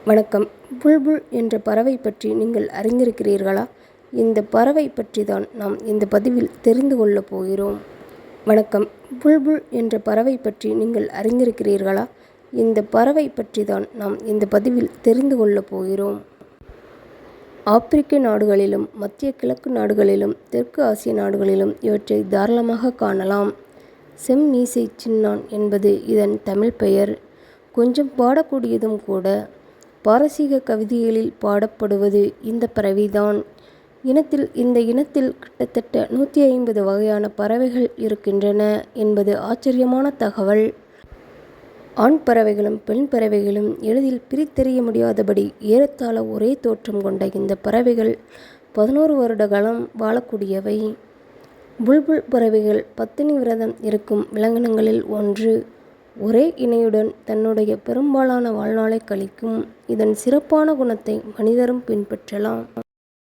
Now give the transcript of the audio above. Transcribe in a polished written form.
வணக்கம். புல்புல் என்ற பறவை பற்றி நீங்கள் அறிந்திருக்கிறீர்களா? இந்த பறவை பற்றி தான் நாம் இந்த பதிவில் தெரிந்து கொள்ளப் போகிறோம். வணக்கம். புல்புல் என்ற பறவை பற்றி நீங்கள் அறிந்திருக்கிறீர்களா? இந்த பறவை பற்றி தான் நாம் இந்த பதிவில் தெரிந்து கொள்ளப் போகிறோம். ஆப்பிரிக்க நாடுகளிலும் மத்திய கிழக்கு நாடுகளிலும் தெற்கு ஆசிய நாடுகளிலும் இவற்றை தாராளமாக காணலாம். செம்மீசை சின்னான் என்பது இதன் தமிழ் பெயர். கொஞ்சம் பாடக்கூடியதும் கூட. பாரசீக கவிதைகளில் பாடப்படுவது இந்த பறவைதான். இந்த இனத்தில் கிட்டத்தட்ட 150 வகையான பறவைகள் இருக்கின்றன என்பது ஆச்சரியமான தகவல். ஆண் பறவைகளும் பெண் பறவைகளும் எளிதில் பிரித்தறிய முடியாதபடி ஏறத்தாழ ஒரே தோற்றம் கொண்ட இந்த பறவைகள் 11 வருட காலம் வாழக்கூடியவை. புல்புல் பறவைகள் பத்தினி விரதம் இருக்கும் விலங்கினங்களில் ஒன்று. ஒரே இணையுடன் தன்னுடைய பெரும்பாலான வாழ்நாளை கழிக்கும். இதன் சிறப்பான குணத்தை மனிதரும் பின்பற்றலாம்.